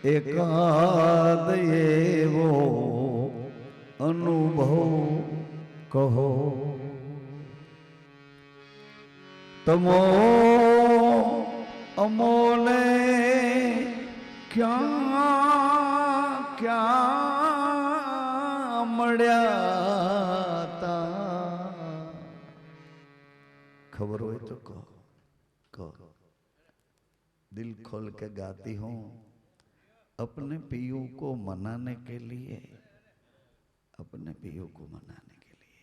एकाद एवो अनुभव कहो तमो अमोने क्या क्या मड़्या ता खबर हो तो कहो दिल खोल के गाती हूँ अपने पियू को मनाने के लिए, अपने पियू को मनाने के लिए।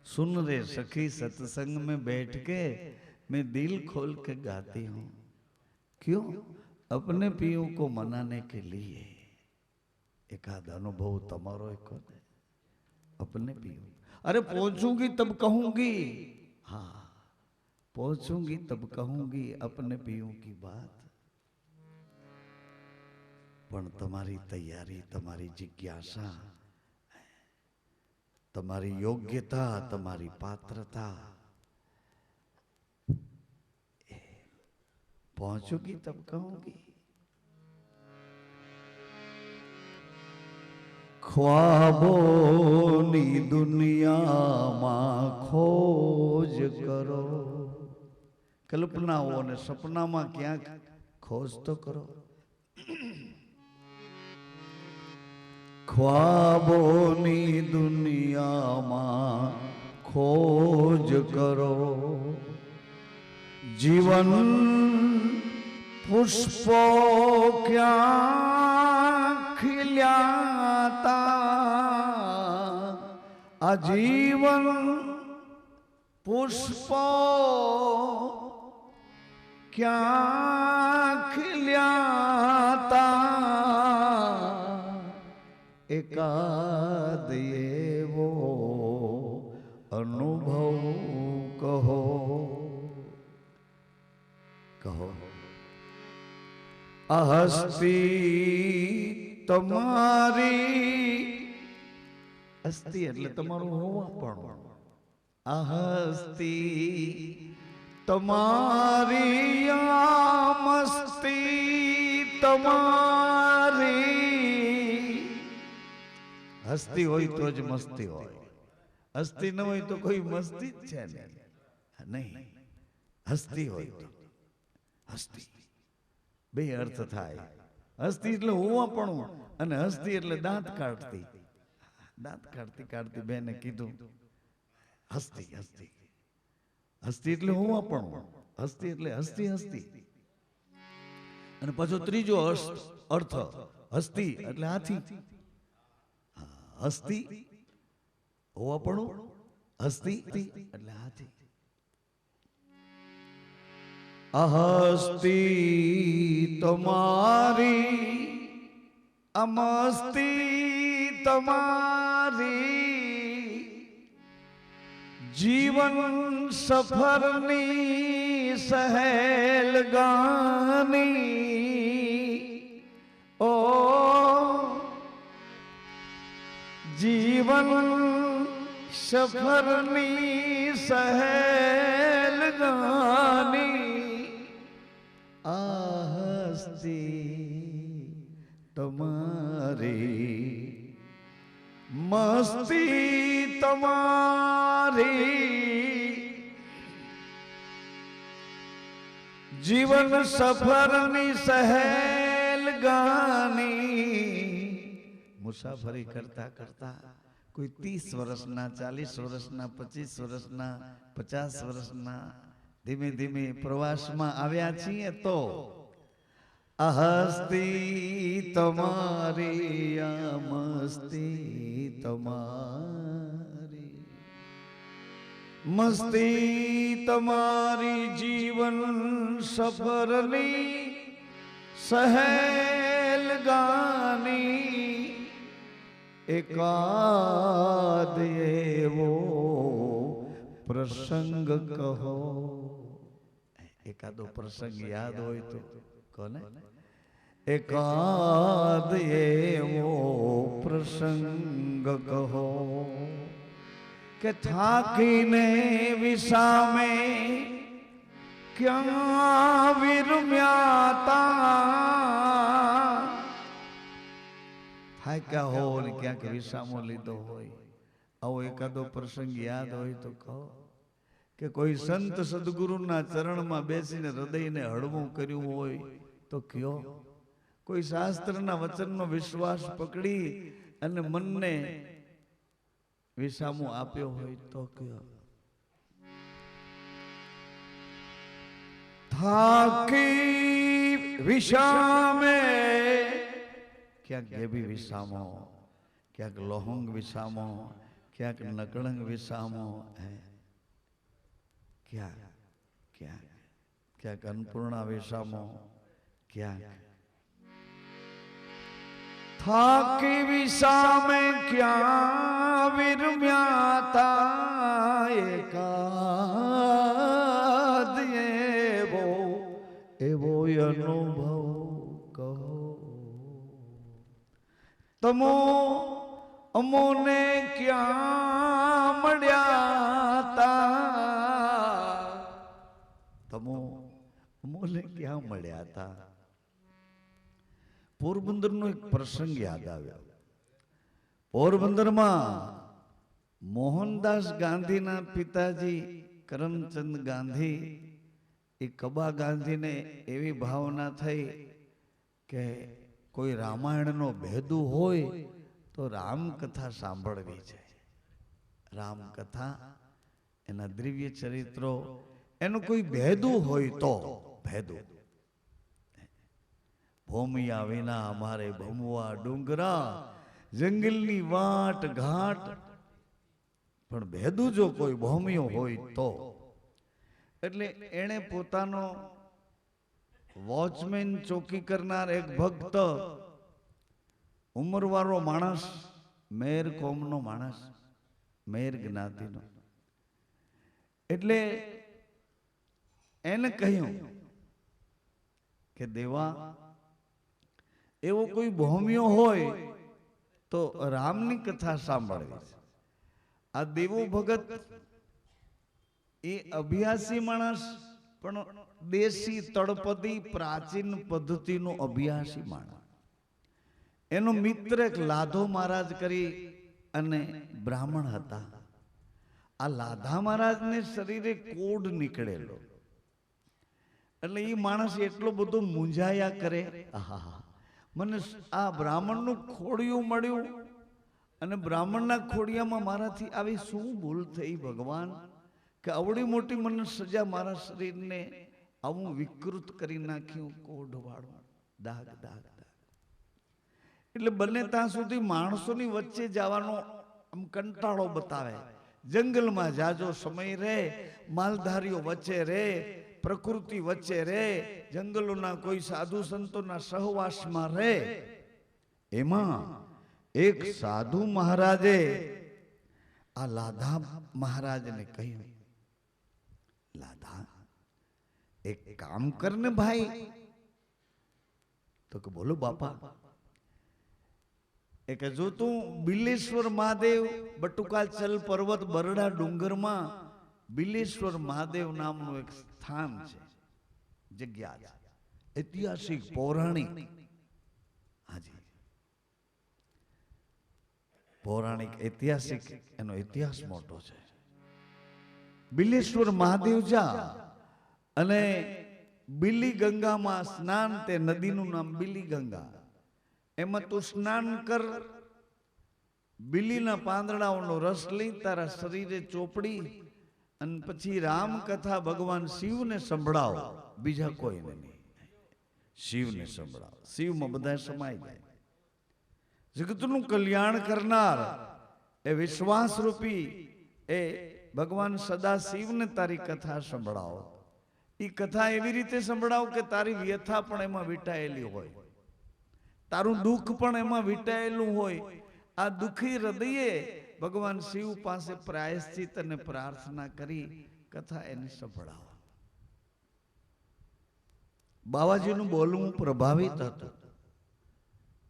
सुन रे सखी सत्संग में बैठ के मैं दिल खोल के गाती हूँ, क्यों? अपने पियू को मनाने के लिए। एकाद अनुभव तमारो एक अपने पियू। अरे पहुंचूंगी तब कहूंगी, हाँ पहुंचूंगी तब कहूंगी अपने पियू की बात। पण तमारी तैयारी, तमारी जिज्ञासा, तमारी योग्यता, तमारी पात्रता पहुंचूगी तब कहूंगी। ख्वाबोनी दुनिया में खोज करो, कल्पनाओं ने सपना में क्या खोज तो करो। ख्वाबोनी दुनिया में खोज करो, जीवन पुष्पों क्या खिल्याता, आजीवन पुष्पों क्या खिल्याता, एकाद एवो अनुभव कहो कहो। हस्ती तमारी, हस्ती એટલે તમારું હોવાપણું, આ હસ્તી તમારી આ મસ્તી તમારી। हस्ती होय तो ज मस्ती होय, हस्ती न होय तो कोई मस्ती ज छे नहीं। हस्ती होय तो हस्ती बे अर्थ थाय। हस्ती એટલે હોવાપણું અને હસ્તી એટલે દાંત કાઢતી। દાંત કાઢતી કાઢતી બેને કીધું હસ્તી હસ્તી। હસ્તી એટલે હોવાપણું, હસ્તી એટલે હસ્તી હસ્તી। અને પાછો ત્રીજો અર્થ હસ્તી એટલે હાથી। हस्ती होवापणुं, हस्ती એટલે હાથી। हस्ती तमारी अमस्ती तमारी, जीवन सफरनी सहेल गानी। ओ जीवन सफरनी सहेल गानी, हस्ती तमारी मस्ती तमारी, जीवन सफरनी सहेल गानी। मुसाफरी करता करता कोई 30 वर्षना, 40 वर्षना, 25 वर्षना, 50 वर्षना धीमे धीमे प्रवास में आव्या छीए तो हस्ती तमारी आ मस्ती तमारी, मस्ती तमारी, जीवन सफरनी सहेल गानी, एकाद एवो प्रसंग कहो। एकादो प्रसंग याद हो तो कोने? एकाद एवो प्रसंग कहो के थाकीने विसामे क्या विरम्याता, થાક્યા હો ને ક્યાંક વિસામો લીધો હોય, આવો એકાદો પ્રસંગ યાદ હોય તો કહો. કે કોઈ સંત સદગુરુના ચરણમાં બેસીને હૃદયને હળવું કર્યું હોય તો કયો. કોઈ શાસ્ત્રના વચનનો વિશ્વાસ પકડી અને મનને વિસામો આપ્યો હોય તો કયો. થાકી વિસામે, ક્યાંક ગેબી વિસામો, ક્યાંક લોહંગ વિસામો, ક્યાંક નકળંગ વિસામો, ક્યાંક ક્યાંક ક્યાંક અન્નપૂર્ણા વિસામો, ક્યાંક થાકી વિસામે ક્યાં વિરમ્યા તા એકાદ એવો અનુભવ કહો. તમો અમોને ક્યાં મળ્યા તા, તમો અમોને ક્યાં મળ્યા તા. પોરબંદરનો એક પ્રસંગ યાદ આવ્યો. પોરબંદરમાં મોહનદાસ ગાંધીના પિતાજી કરમચંદ ગાંધી, એ કબા ગાંધીને એવી ભાવના થઈ કે કોઈ રામાયણનો ભેદુ હોય તો રામકથા સાંભળવી છે. રામકથા, એના દિવ્ય ચરિત્રો, એનું કોઈ ભેદુ હોય તો ભેદુ. ભૂમિયા વિના અમારે ભમવા ડુંગરા, જંગલની વાટ ઘાટ, પણ ભેદુ જો કોઈ ભૂમિયો હોય તો. એટલે એણે પોતાનો વોચમેન, ચોકી કરનાર એક ભક્ત, ઉંમરવાળો માણસ, મેર કોમનો માણસ, મેર જ્ઞાતિનો, એટલે એને કહ્યું કે દેવા, એવો કોઈ ભૌમિયો હોય તો રામની કથા સાંભળવી છે. આ દેવો ભગત એ અભ્યાસી માણસ, પણ દેશી તળપદી પ્રાચીન પદ્ધતિનો અભ્યાસી માણસ. એનો મિત્ર એક લાધો મહારાજ કરી અને બ્રાહ્મણ હતા. આ લાધા મહારાજને શરીરે કોઢ નીકળેલો, એટલે એ માણસ એટલો બધો મૂંઝાયા કરે, આહા મને આ બ્રાહ્મણનું ખોડિયું મળ્યું અને બ્રાહ્મણના ખોડિયામાં મારાથી આવી શું ભૂલ થઈ ભગવાન, કે આવડી મોટી મને સજા મારા શરીરને આવું વિકૃત કરી નાખ્યું, કોઢવાળું, દાગ દાગ દાગ. એટલે બને ત્યાં સુધી માણસોની વચ્ચે જવાનો આમ કંટાળો બતાવે. જંગલમાં જાજો સમય રહે, માલધારીઓ વચ્ચે રહે, પ્રકૃતિ વચ્ચે રહે, જંગલોના કોઈ સાધુ સંતોના સહવાસમાં રહે. એમાં એક સાધુ મહારાજે આ લાધા મહારાજને કહ્યું, લાધા એક કામ કરને ભાઈ. તો કે બોલો બાપા. એ કે જો તું બિલેશ્વર મહાદેવ, બટુકાચલ પર્વત બરડા ડુંગરમાં બિલેશ્વર મહાદેવ નામનું એક સ્થાન છે, જગ્યા છે, ઐતિહાસિક પૌરાણિક. હાજી, પૌરાણિક ઐતિહાસિક, એનો ઇતિહાસ મોટો છે. બિલેશ્વર મહાદેવ જા અને બિલી ગંગામાં સ્નાન, તે નદીનું નામ બિલી ગંગા, એમાં તું સ્નાન કર. બિલીના પાંદડાઓનો રસ લઈ તારા શરીરે ચોપડી અને પછી રામકથા ભગવાન શિવને સંભળાવો, બીજા કોઈને નહીં, શિવને સંભળાવો. શિવમાં બધા સમાઈ જાય. જગતનું કલ્યાણ કરનાર એ વિશ્વાસરૂપી એ ભગવાન સદા શિવને તારી કથા સંભળાવો. એ કથા એવી રીતે સંભળાવો કે તારી વ્યથા પણ એમાં વીંટાયેલી હોય, તારું દુઃખ પણ એમાં વીંટાયેલું હોય. આ દુઃખી હૃદયે ભગવાન શિવ પાસે પ્રાયશ્ચિત અને પ્રાર્થના કરી કથા એને સંભળાવો. બાવાજીનું બોલવું પ્રભાવિત હતું,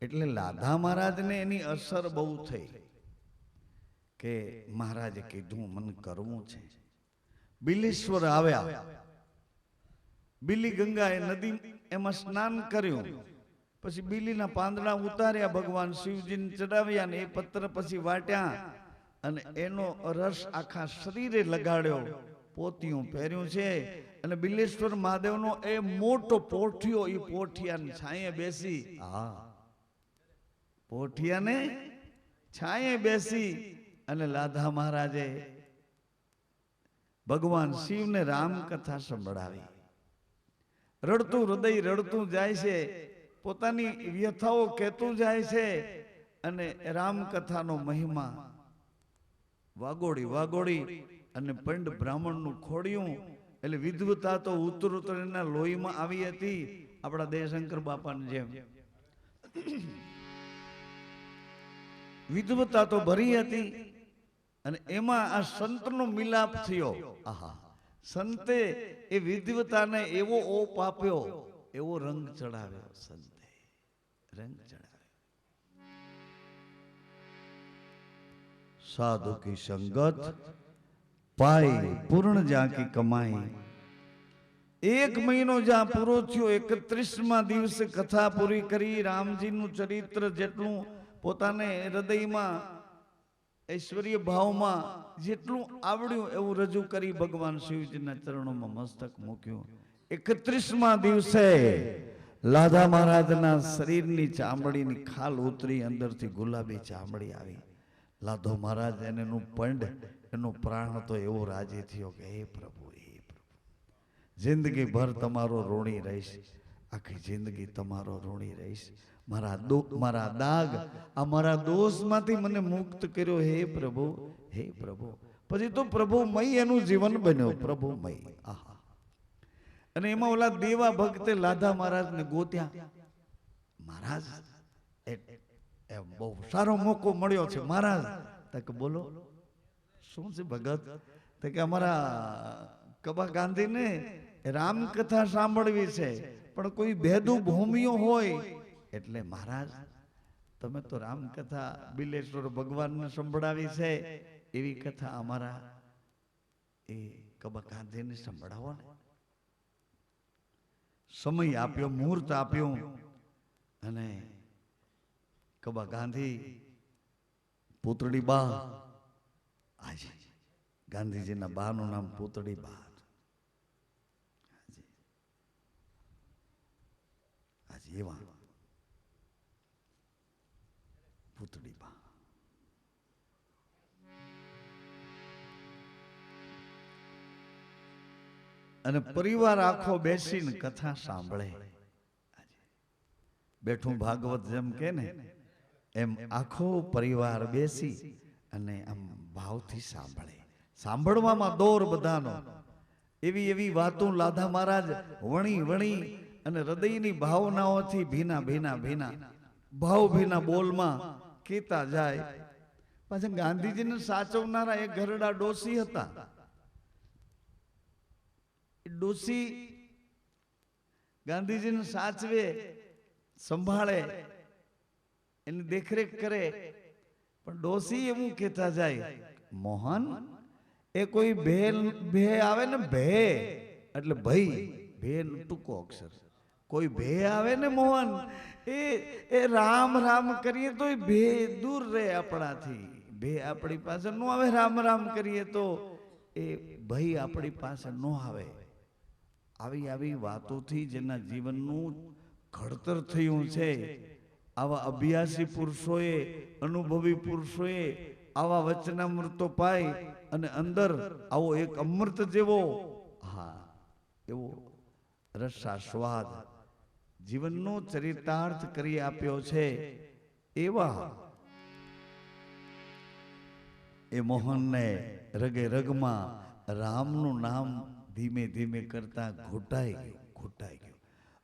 એટલે લાધા મહારાજને એની અસર બહુ થઈ કે મહારાજે કીધું મને કરવું છે. બિલેશ્વર આવ્યા, બિલી ગંગા એ નદી એમાં સ્નાન કર્યું, પછી બીલીના પાંદડા ઉતાર્યા, ભગવાન શિવજીને ચડાવ્યા ને એ પત્ર પછી વાટ્યા અને એનો રસ આખા શરીરે લગાડ્યો. પોતિયું પહેર્યું છે અને બિલેશ્વર મહાદેવનો એ મોટો પોઠિયો, એ પોઠિયાને છાંયે બેસી, હા પોઠિયાને છાંયે બેસી અને લાધા મહારાજે ભગવાન શિવને રામકથા સંભળાવી. રડતું હૃદય રડતું જાય છે, પોતાની વ્યથાઓ કહેતું જાય છે અને રામકથાનો મહિમા વાગોડી વાગોડી અને પંડ બ્રાહ્મણનું ખોડ્યું. એટલે વિદ્વતા તો ઉત્તરોત્તર એના લોહીમાં આવી હતી, આપણા દયાશંકર બાપાની જેમ વિદ્વતા તો ભરી હતી. અને એમાં આ સંતનો મિલાપ થયો. આહા, સંતે એ વિદ્વતાને એવો ઓપ આપ્યો, એવો રંગ ચડાવ્યો. સંતે રંગ ચડાવ્યો. સાધુ કી સંગત પાઈ પૂર્ણ જા કી કમાઈ. એક મહિનો જ્યાં પૂરો થયો, 31મા દિવસે કથા પૂરી કરી. રામજીનું ચરિત્ર જેટલું પોતાને હૃદયમાં ઐશ્વર્ય ભાવમાં જેટલું આવડ્યું એવું રજૂ કરી ભગવાન શિવજીના ચરણોમાં મસ્તક મૂક્યું. 31મા દિવસે લાધા મહારાજના શરીરની ચામડીની ખાલ ઉતરી, અંદરથી ગુલાબી ચામડી આવી. લાધો મહારાજ એનું પંડ, એનો પ્રાણ તો એવો રાજી થયો કે હે પ્રભુ, હે પ્રભુ, જિંદગી ભર તમારો ઋણી રહીશ, આખી જિંદગી તમારો ઋણી રહીશ. મારા દાગ, આ મારા દોષમાંથી મને મુક્ત કર્યો, હે પ્રભુ, હે પ્રભુ. પછી તો પ્રભુમય એનું જીવન બન્યો, પ્રભુમય. આહા. અને એમાં ઓલા દેવા ભક્તે લાધા મહારાજને ગોત્યા. મહારાજ એ બહુ સારો મોકો મળ્યો છે મહારાજ. તક બોલો શું છે ભગત? તો કે અમારા કબા ગાંધીને રામકથા સાંભળવી છે, પણ કોઈ ભેદુ ભૂમિયો હોય એટલે મહારાજ તમે તો રામકથા બિલેશ્વર ભગવાનને સંભળાવી છે, એવી કથા અમારા એ કબા ગાંધીને સંભળાવો ને. સમય આપ્યો, મુહૂર્ત આપ્યું અને કબા ગાંધી પૂતળી બા, આજે ગાંધીજીના બાનું નામ પૂતળી બા, આજે એવા પૂતળી બા અને પરિવાર આખો બેસીને કથા સાંભળે. બેઠું ભાગવત જેમ કે ને એમ આખો પરિવાર બેસી અને આમ ભાવથી સાંભળે. સાંભળવામાં દોર બધાનો. એવી એવી વાતો લાધા મહારાજ વણી વણી અને હૃદયની ભાવનાઓથી ભીના ભીના ભીના ભાવ ભીના બોલમાં કહેતા જાય. પાછા ગાંધીજીને સાચવનારા એક ઘરડા ડોસી હતા. ડોસી ગાંધીજીને સાચવે, સંભાળે, એની દેખરેખ કરે. પણ ડોસી એવું કહેતા જાય, મોહન એ કોઈ ભે આવે ને, ભે એટલે ભય, ભે ટૂંકો અક્ષર, કોઈ ભે આવે ને મોહન, એ રામ રામ કરીએ તો ભે દૂર રહે આપણાથી. ભે આપણી પાસે ન આવે, રામ રામ કરીએ તો એ ભય આપણી પાસે ન આવે. આવી આવી વાતોથી જેના જીવનનું ઘડતર થયું છે, આવા અભ્યાસી પુરુષોએ, અનુભવી પુરુષોએ આવા વચનામૃતો પાઈ અને અંદર આવો એક અમૃત જેવો, હા એવો રસાસ્વાદ જીવનનો ચરિતાર્થ કરી આપ્યો છે. એવા એ મોહનને રગે રગમાં રામનું નામ ધીમે ધીમે કરતા ઘૂંટાઈ ગયું.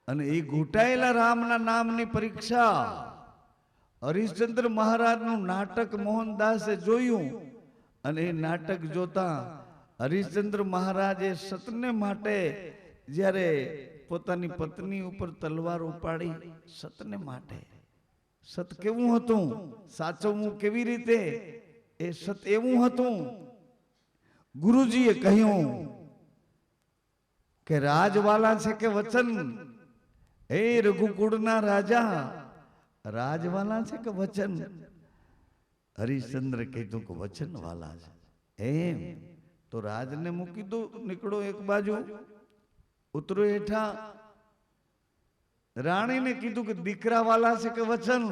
અને એ ઘૂંટાયેલા રામના નામની પરીક્ષા હરિશ્ચંદ્ર મહારાજનું નાટક મોહનદાસે જોયું. અને એ નાટક જોતા હરિશ્ચંદ્ર મહારાજે સતને માટે જ્યારે પોતાની પત્ની ઉપર તલવાર ઉપાડી, સતને માટે. સત કેવું હતું, સાચવવું કેવી રીતે, એ સત એવું હતું. ગુરુજીએ કહ્યું કે રાજવાલા છે કે વચન, એ રઘુકુળના રાજા રાજવાલા છે કે વચન? હરિશ્ચંદ્ર કીધું કે વચન વાલા છે. એમ તો રાજને મૂકી દો, નીકળો એક બાજુ, ઉતરો હેઠા. રાણીને કીધું કે દીકરા વાલા છે કે વચન?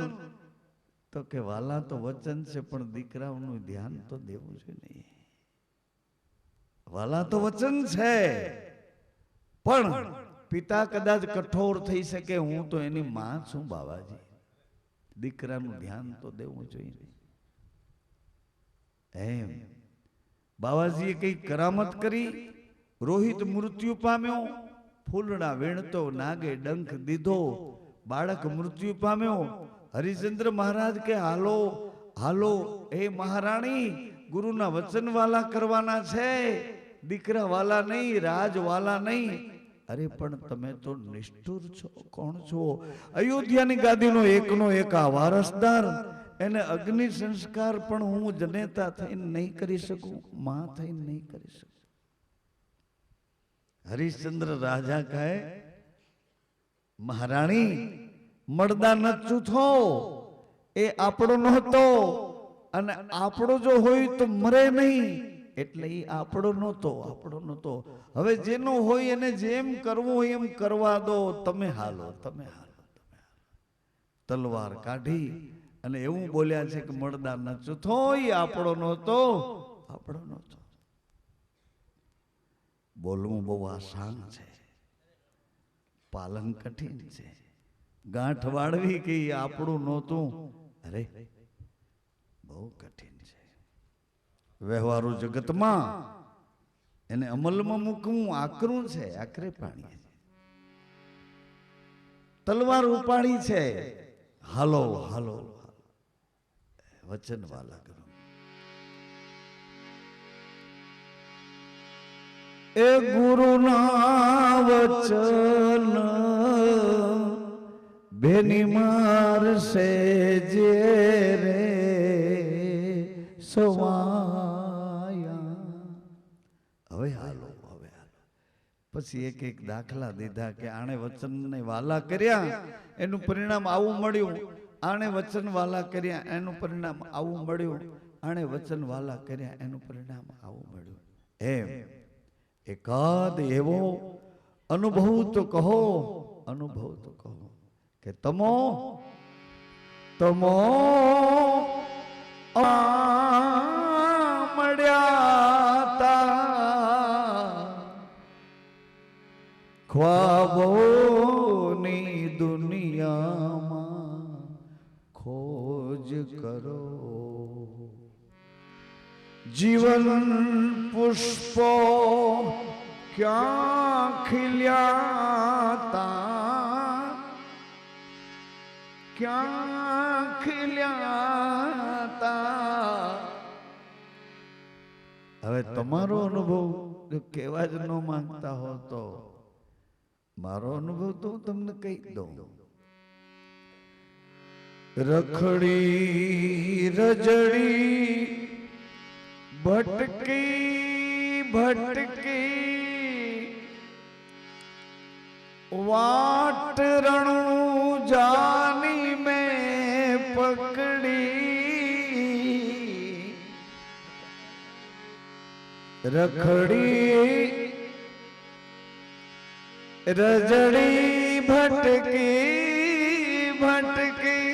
તો કે વાલા તો વચન છે, પણ દીકરાઓનું ધ્યાન તો દેવું છે નહીં. વાલા તો વચન છે, પણ પિતા કદાચ કઠોર થઈ શકે, હું તો એની માં છું બાવાજી, દીકરાનું ધ્યાન તો દેવું જોઈએ. એમ બાવાજીએ કઈ કરામત કરી. રોહિત મૃત્યુ પામ્યો, ફૂલડા વીણતો નાગે ડંખ દીધો, બાળક મૃત્યુ પામ્યો. હરિશ્ચંદ્ર મહારાજ કે હાલો હાલો, એ મહારાણી ગુરુના વચન વાલા કરવાના છે, દીકરા વાલા નહીં, રાજ વાલા નહીં. અરે પણ તમે તો નિષ્ઠુર છો. કોણ છો? અયોધ્યાની ગાદીનો એકનો એક આ વારસદાર, એને અગ્નિ સંસ્કાર પણ હું જનેતા થઈને નહીં કરી શકું, માં થઈને નહીં કરી શકું. હરિશ્ચંદ્ર રાજા કહે, મહારાણી મળદા ન ચૂથો, એ આપણો નહોતો, અને આપણો જો હોય તો મરે નહીં, એટલે એ આપણો નહોતો, આપણો નહોતો. હવે જેનો હોય એને જેમ કરવું હોય એમ કરવા દો, તમે હાલો, તમે હાલો, તમે હાલો. તલવાર કાઢી અને એવું બોલ્યા છે કે મળદા ન ચૂથો, એ આપણો નહોતો, આપણો નહોતો. બોલવું બહુ આસાન છે, પાલન કઠિન છે. ગાંઠ વાળવી કે આપણું નહોતું, અરે બહુ કઠિન છે. વ્યવહારુ જગતમાં એને અમલમાં મૂકવું આકરું છે, આકરે પાણી. તલવાર ઉપાડી છે, હાલો હાલો, વચન વાલા કરો. એ ગુરુના વચન બેની મારશે જે રે સવાયા. હવે હાલો, હવે હાલો. પછી એક એક દાખલા દીધા કે આણે વચનને વાલા કર્યા એનું પરિણામ આવું મળ્યું, આણે વચન વાલા કર્યા એનું પરિણામ આવું મળ્યું, આણે વચન વાલા કર્યા એનું પરિણામ આવું મળ્યું. એમ એકાદ એવો અનુભવ તો કહો, અનુભવ તો કહો કે તમો તમો મળ્યા તા ખ્વાબોની દુનિયામાં ખોજ કરો. જીવન પુષ્પો ક્યાં ખીલ્યા તા, ક્યાં ખીલ્યા તા. હવે તમારો અનુભવ જો કહેવા જ ન માંગતા હો તો મારો અનુભવ તો હું તમને કહી દઉં. રખડી રજડી ભટકી ભટકી વાટ રણું જાની મેં પકડી. રખડી રજડી ભટકી ભટકી,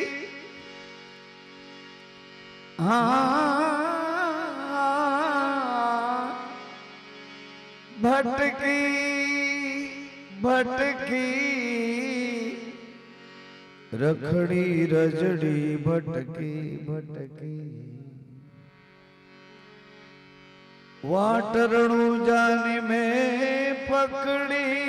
ભટકી ભટકી, રખડી રજડી ભટકી ભટકી, વાટરણું જાની મેં પકડી.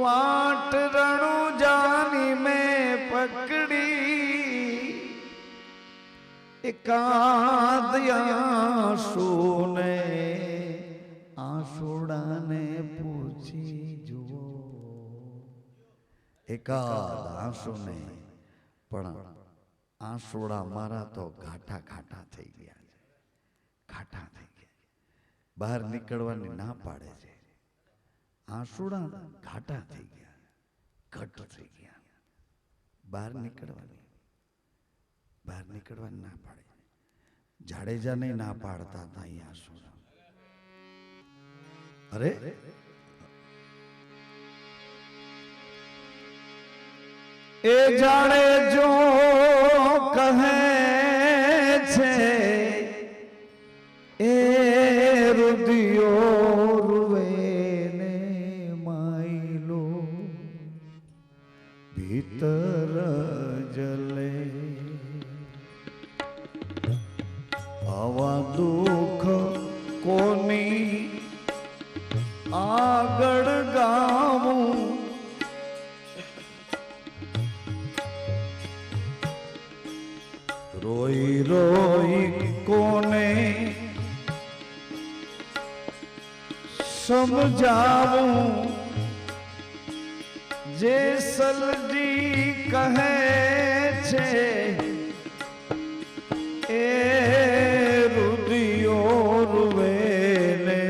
વાટરણું જાની મેં પકડી. એકાદ આંસુને આંસુડાને પૂછી જુઓ. એકાદ આંસુને, પણ આંસુડા મારા તો ઘાટા ઘાટા થઈ ગયા છે, ઘાટા થઈ ગયા. બહાર નીકળવાની ના પાડે છે. આંસુડા ઘાટા થઈ ગયા, ઘટ થઈ ગયા. બહાર નીકળવાની ના પાડે. જાડેજાને ના પાડતા હતા અહીંયા આંસુડા. અરે એ જાણે જો કહે છે એ રુદિયો રૂવે ને માયલો ભીતર જલે. આવા દુઃખ કોની આગળ ગાવું, રોઈ રોઈ કોને સમજાવું. જે સલજી કહે છે એ રુદિયો રૂવે ને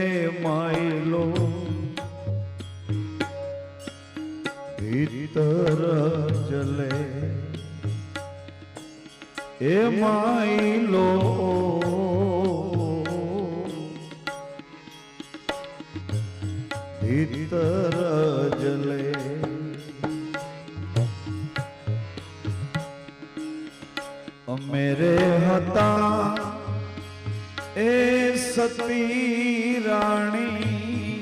માયલો ભીતર જલે. એ માયલો ભીતર જલે. અમે રે હતા એ સતી રાણી,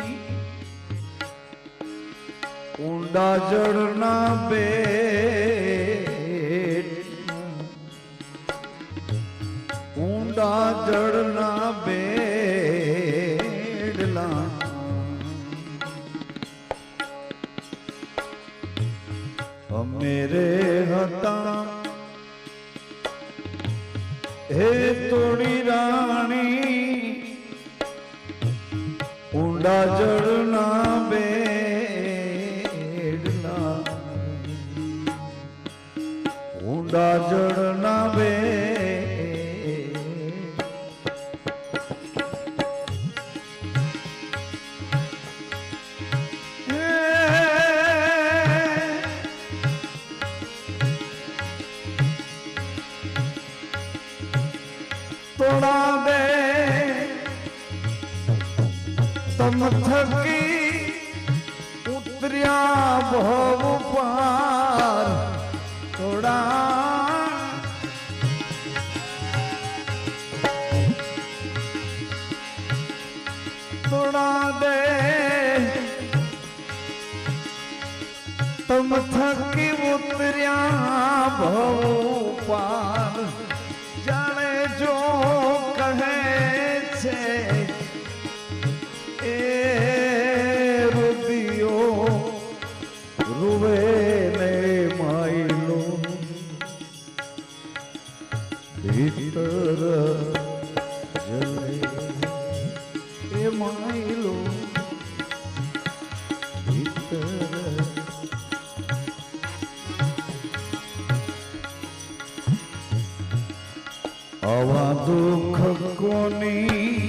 ઊંડા જળના બેટ, ઊંડા જળના બેડલા. અમે રે હતા હે તોડી રાણી, ઊંડા જળના બેડલા, ઊંડા જળના બેડ. તોડા દે તમ થકી ઉતર્યા ભવ પાર. તોડા તોડા દે તમ થકી ઉતર્યા ભવ પાર. જાણે જો કહે છે એ રુદિયો રૂવે ને માયલો ભીતર જલે. એ માયલો ભીતર. આવા દુઃખ કોની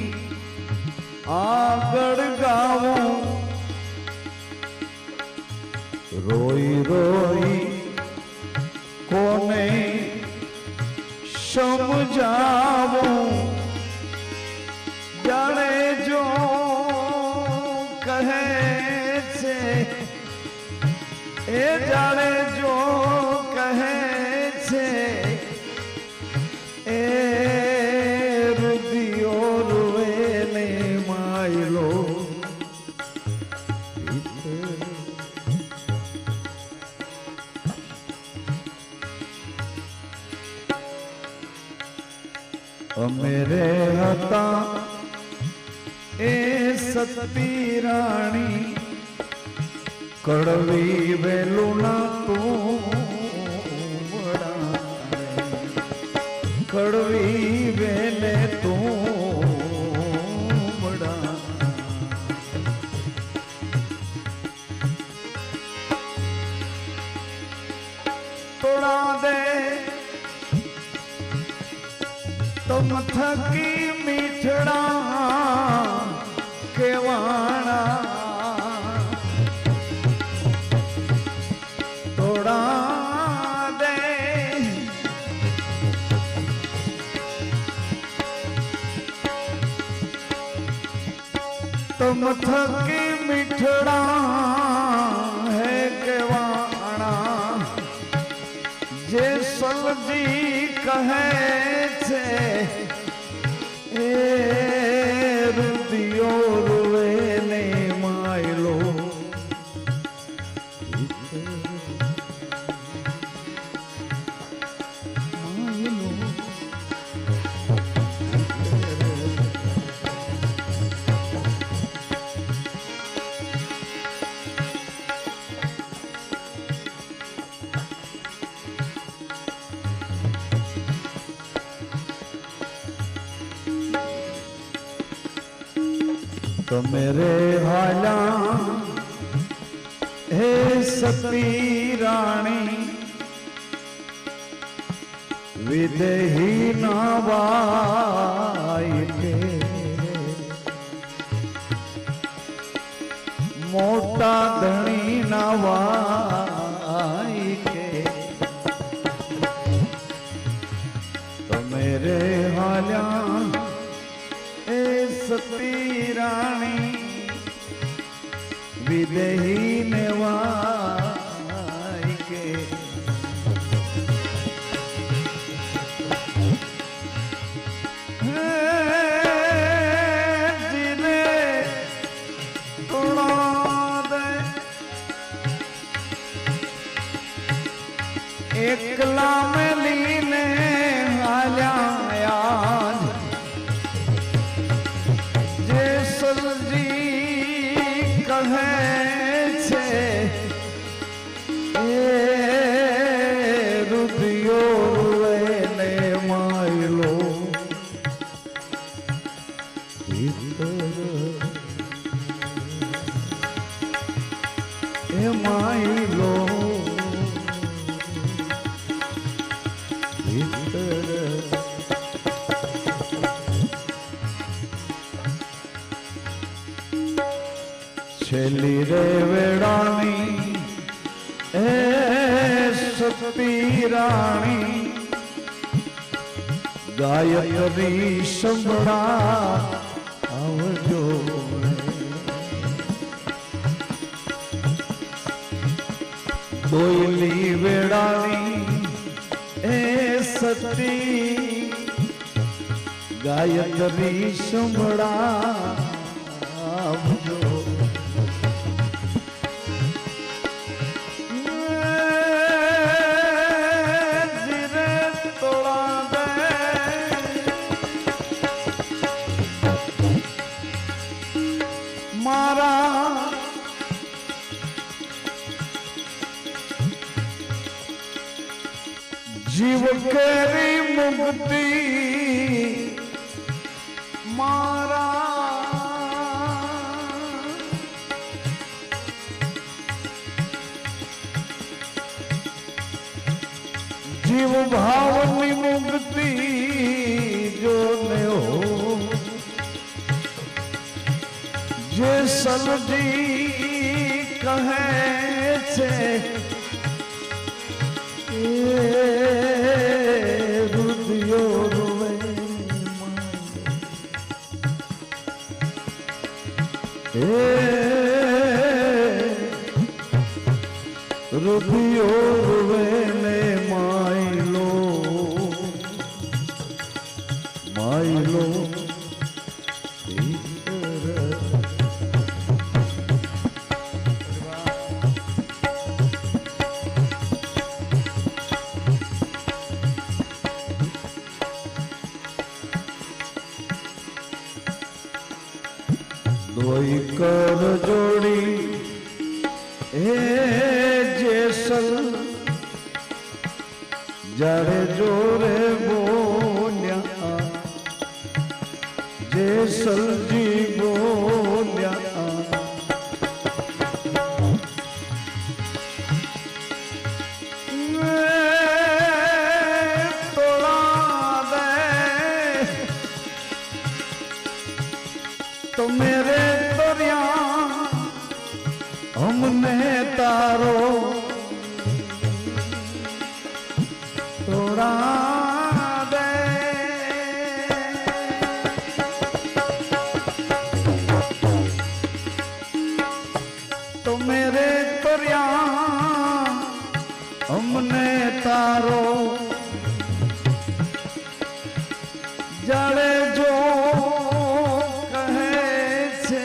આગળ ગાવું, રોઈ રોઈ કોને સમજાવું. જાણે જો કહે છે એ જાણે જો કહે છે એ રુદિયો રૂવે ને માયલો. અમે રે હતા એ સતી રાણી, કડવી વેલું ના તું કડવી વેલે તું બડા. તોડા દે તમ થકી મીઠડા वाणा तोड़ा दे तुम थकी मिठड़ा है केवाणा जे सलजी कहे छे ए रुदियो रुए ने मायलो तो मेरे हाला हे सती रानी विदेही नावाई के मोटा धनी नावाई के तो मेरे हाला सती रानी विदेही नेवाई के जिने तोड़ा दे एकला में लीने हाल्या याद कहे छे ए रुदियो ने मायलो ए मायलो छेली रे वेड़ानी ए सती रानी गायत्री संभड़ा आवजो दोयली वेड़ानी ए सती गायत्री संभड़ा आवजो मारा जीव केरी मुक्ति मारा जीव भावनी मुक्ति जो ने हो जे सलजी कहे छे रुदियो रुवे रुदियो रुवे ने मायलो मायलो दोई कर जोड़ी हे जेसल जारे जोरे बोलिया जेसल जी बोलिया तोड़ा दे तो मेरे तोरी हमने तारो तोड़ा दे तो मेरे तोरिया हमने तारो जाड़े जो कहे छे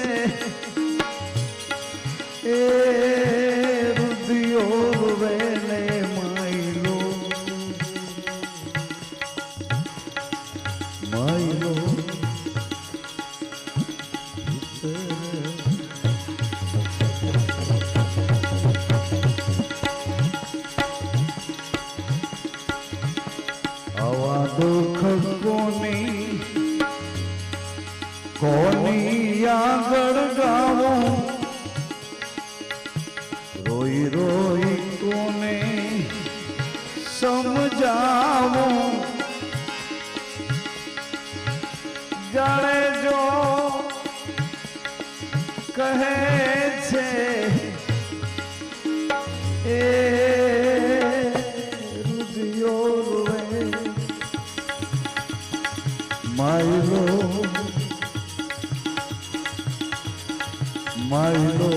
ए रुदियो वेले माइलो माइलो आवा दुख कोनी आगड़ गावो रोई रोई कोने समझावो जाने जो कहे छे ए रुदियो रे माइलो माइलो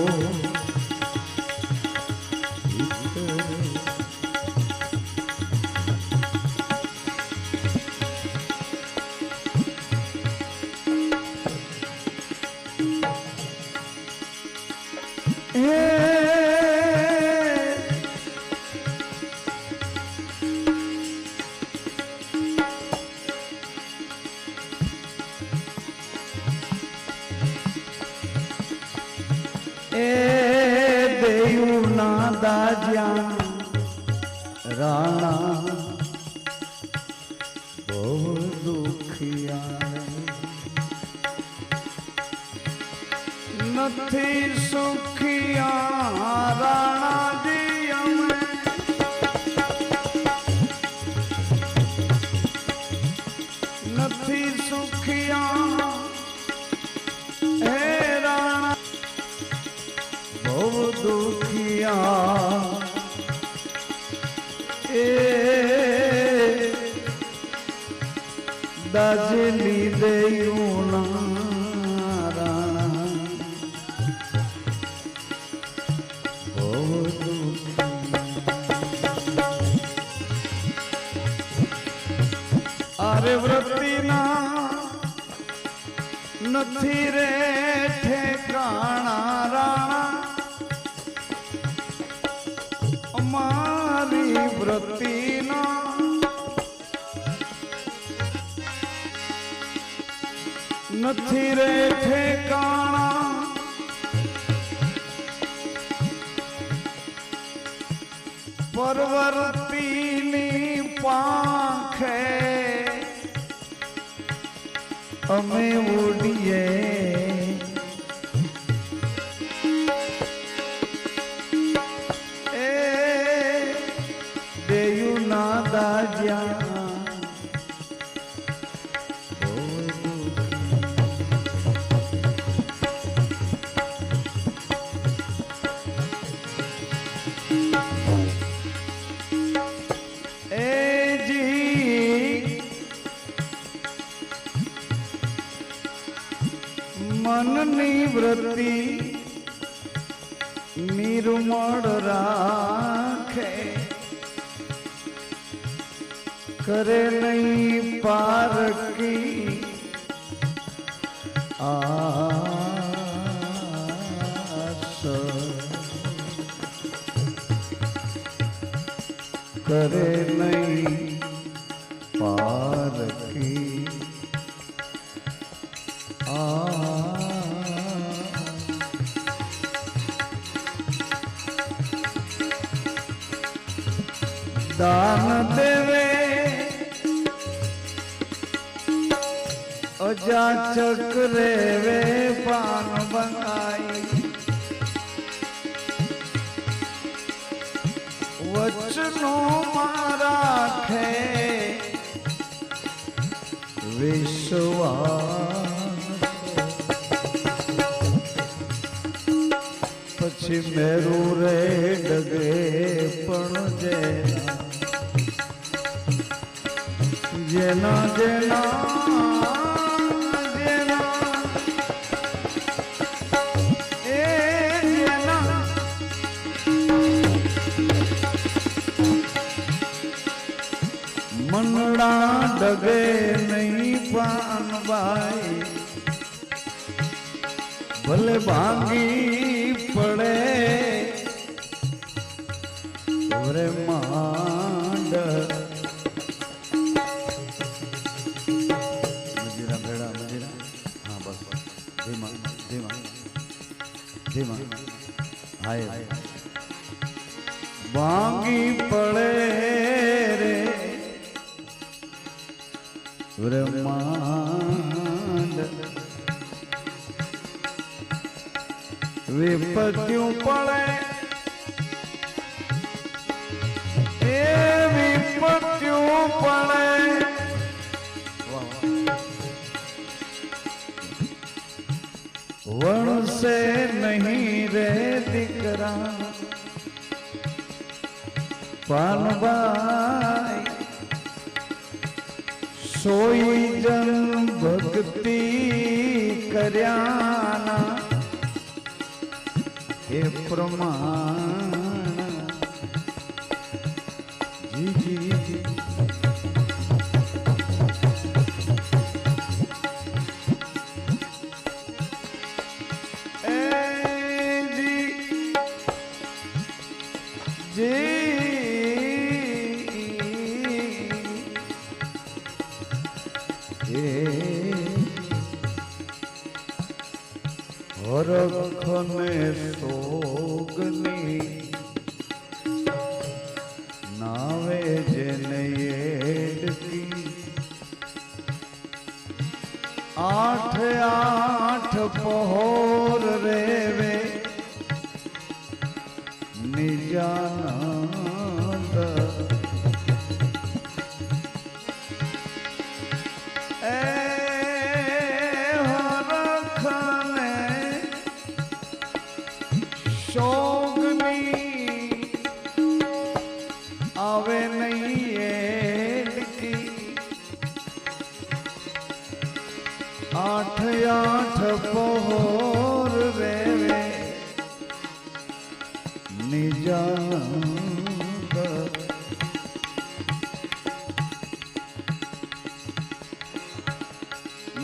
दाजिया राणा बहुत दुखिया नथी सुखिया राणा जी नथी सुखिया हे राणा बहुत दुखिया दाजली देयूना राणा बहुत अरे व्रती ना नथी रे ठेकाना राणा मारी व्रती ना नथी रे ठेकाना परवर्तीनी पाखे अमे उड़िए दाजिया ए जी मननी व्रती निर्मल राखे करे नहीं पार की आस करे नहीं पार की दान देवे जाचक रेवे पान बनाई वचनो मारा खे विश्वास પછી મેરુ રે ડગે પણ જેના જેના મનડા ડગે નહીં પાનબાઈ ભલે ભાંગી પડે રે માંડ મજીરા ભેડા મજીરા હા બસ ધીમા ધીમા ધીમા હાય ભાંગી પડે રે માંડ વિપત્યું પડે એ વિપત્યું પડે વણસે નહીં રે દીકરા પાનબાઈ સોઈ જન ભક્તિ કર્યાના એ પ્રમાણ જી જી જી હરખને સોગની નાવે જેને એડકી આઠ આઠ પહોર રેવે નિજાનંદ આવે નહીં એડકી આઠ આઠ પહોર રેવે નિજાનંદ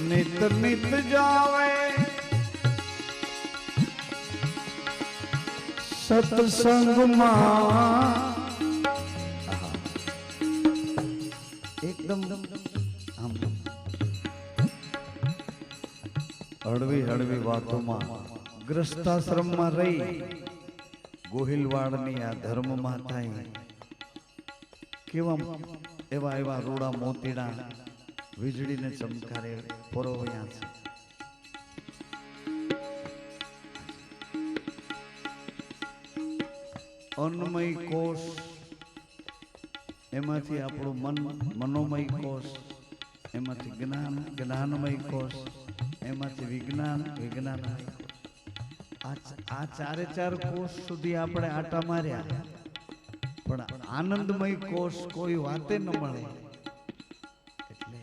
નિત નિત જાવે સત્સંગમાં એકદમ હળવી હળવી વાતોમાં ગ્રસ્તાશ્રમમાં રહી ગોહિલવાડની આ ધર્મ માતાએ કેવા એવા એવા રૂડા મોતીડા વીજળીને ચમકારે પરોવ્યા છે. અન્નમય કોષ એમાંથી આપણું મન મનોમય કોષ એમાંથી જ્ઞાન જ્ઞાનમય કોષ એમાંથી વિજ્ઞાન વિજ્ઞાનમય કોષ આ ચારે ચાર કોષ સુધી આપણે આટા માર્યા પણ આનંદમય કોષ કોઈ વાતે ન મળે એટલે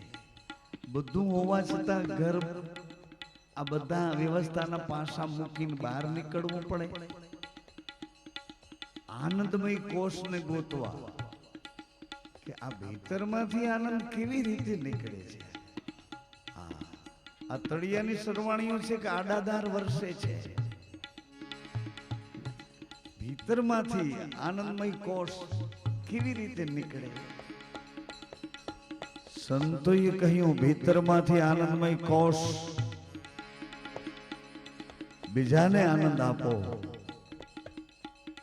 બધું હોવા છતાં ઘર આ બધા વ્યવસ્થાના પાસા મૂકીને બહાર નીકળવું પડે આનંદમય કોષને ગોતવા કે આ ભીતરમાંથી આનંદ કેવી રીતે નીકળે છે. આ તળિયાની સરવાણીઓ છે કે આડાદાર વર્ષે છે. ભીતરમાંથી આનંદમય કોષ કેવી રીતે નીકળે. સંતોએ કહ્યું ભીતરમાંથી આનંદમય કોષ બીજાને આનંદ આપો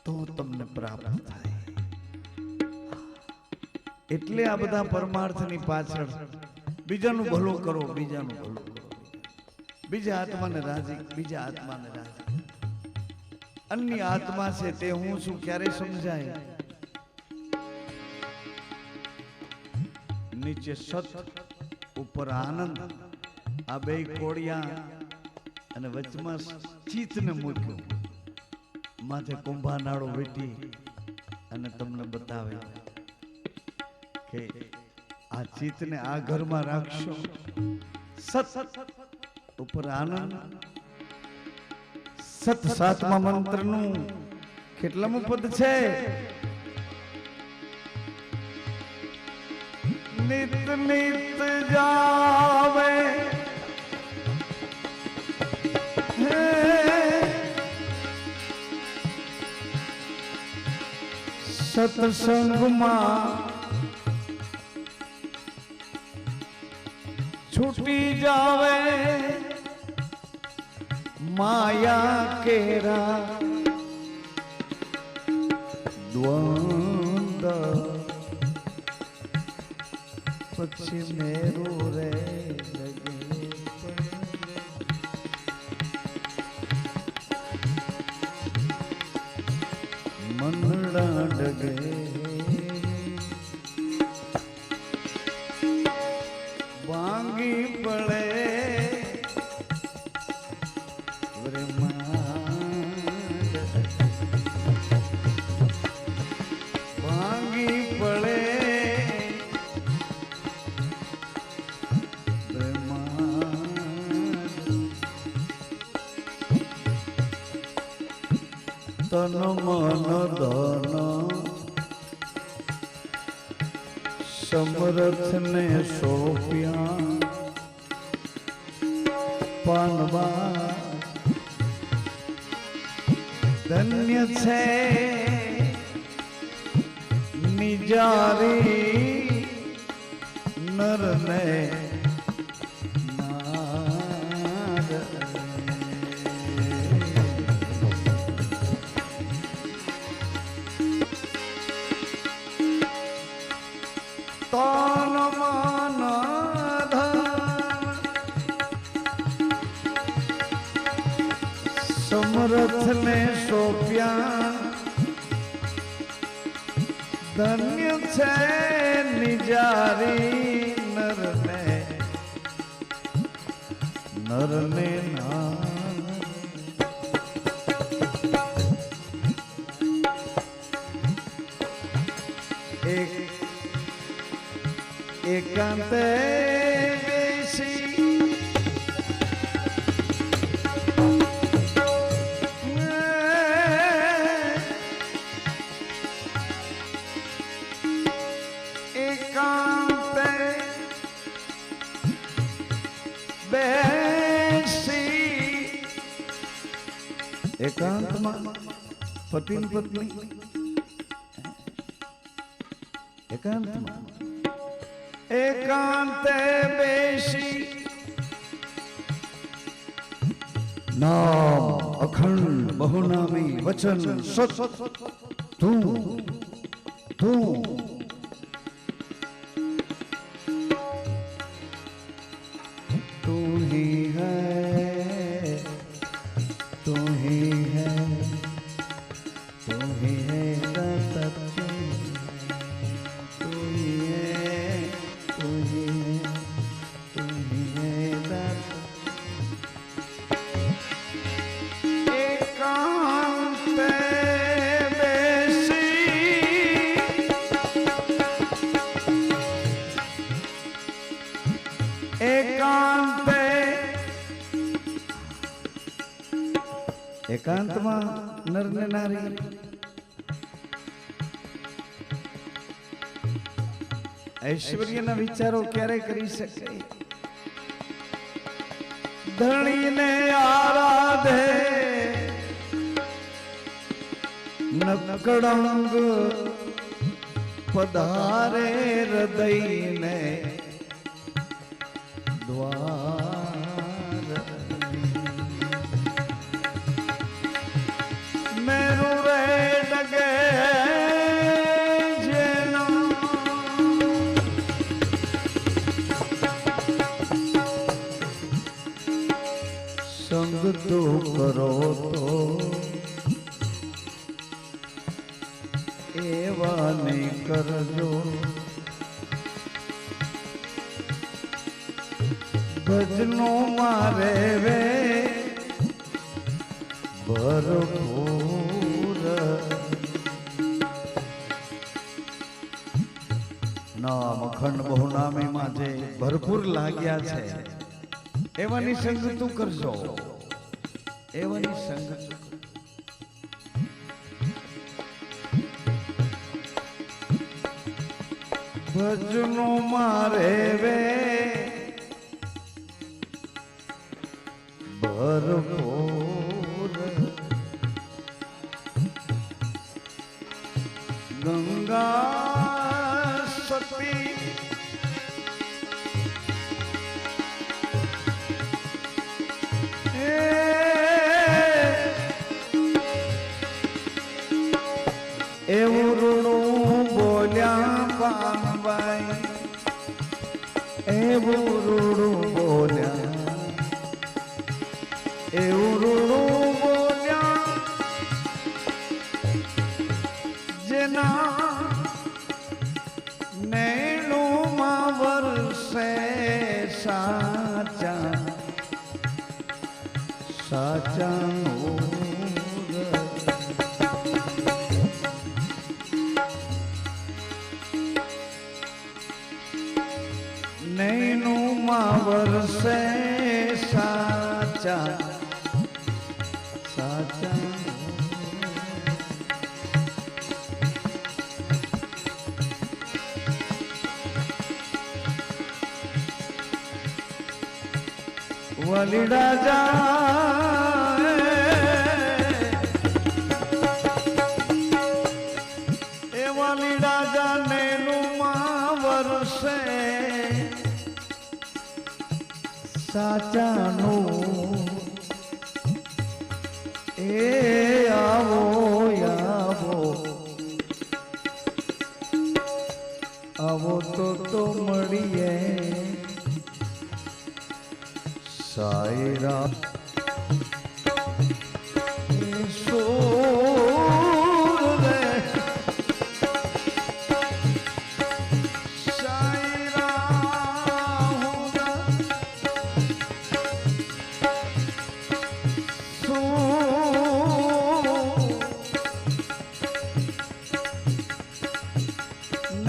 તો તમને પ્રાપ્ત થાય. એટલે આ બધા પરમાર્થની પાછળ બીજાનું ભલું કરો બીજાનું ભલું કરો બીજા આત્માને રાજી બીજા આત્માને રાજી. અન્ય આત્મા છે તે હું છું ક્યારે સમજાય. નીચે સત ઉપર આનંદ આ બે કોડિયા અને વચમાં ચિત્તને મૂક્યું माथे कुंभानाड़ो वीटी અને તમને બતાવે કે આ ચિત્તને આ ઘરમાં રાખશો સત ઉપર આનંદ સત સાતમા મંત્રનું કેટલામું પદ છે નિત નિત જાવે સત્સંગમાં છૂટી જાવે માયા કેરા દ્વંદ પછી મેરું રે मनड़ा डगे वांगी पड़े वांगी पड़े तन मन धन समर्थ ने सोप्या पानवा धन्य छे निजारी नर ने तन मन धन समर्थ ने सोप्या धन्य छे निजारी नर ने नाम एकांत बेसी एकांत बेसी एकांत में पति पत्नी एकांत में एकांते बेसी नाम अखंड बहुनामी वचन सत तू तू तू ही है तू ही है तू ही है दाता एकांत में नर ने नारी ऐश्वर्य ना विचारो क्यारे करी सके धनी ने आराधे नकड़ंग पधारे हृदय ने द्वार मेरू रे डगे जेना संग तो करो तो एवा नहीं करजो भजनो मारे वे भरपूर નામ અખંડ બહુનામી માં જે ભરપૂર લાગ્યા છે એવાની સંગ તું કરજો, એવાની સંગ ભજનો મારે વે ભરપૂર ગંગા સતી એવું રૂડું બોલ્યા પાનબાઈ, એવું રૂડું બોલ્યા, એવું રૂડું બોલ્યા જેના નૈણુમાં વરસે સાચા સાચાનું નૈણુમાં વરસે સાચા સાચા વલીડા જાય એ વલીડા જાને નુમાં વરસે સાચાનું એ આવો આવો આવો તો મળીએ સાયરા સોર રે સાયરા હોગા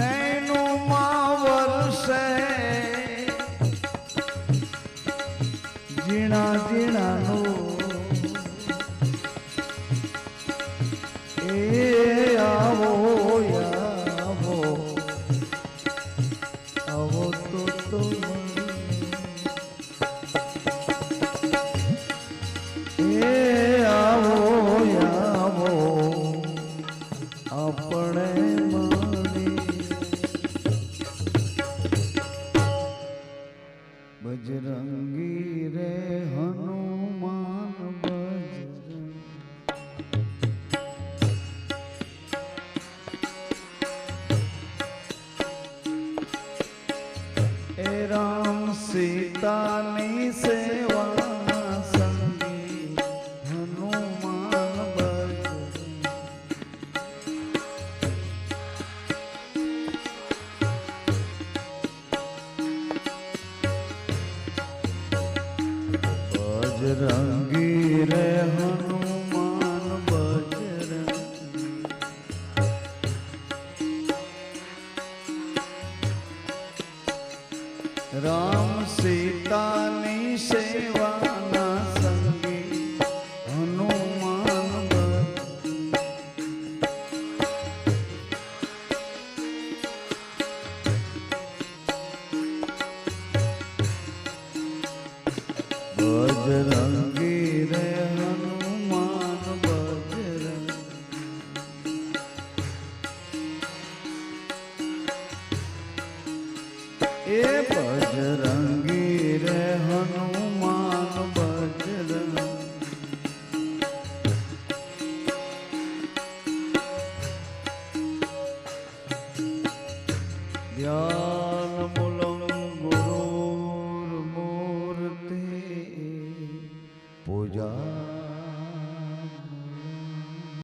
નૈણુમાં વરસે જીણા જીણાનું એ આવો આવો આવો તો એ આવો આવો આપણે બજરંગી રે હનુમાન બજરંગ એ રામ સીતાની સેવા સંગી હનુમાન બજરંગ બજરંગી રે હનુમાન બજરંગ રામ સીતાની સેવાના સંગી હનુમાન બજરંગી રે હનુમાન બજરંગ એ બજરંગી રે હનુમાન બજરંગ યા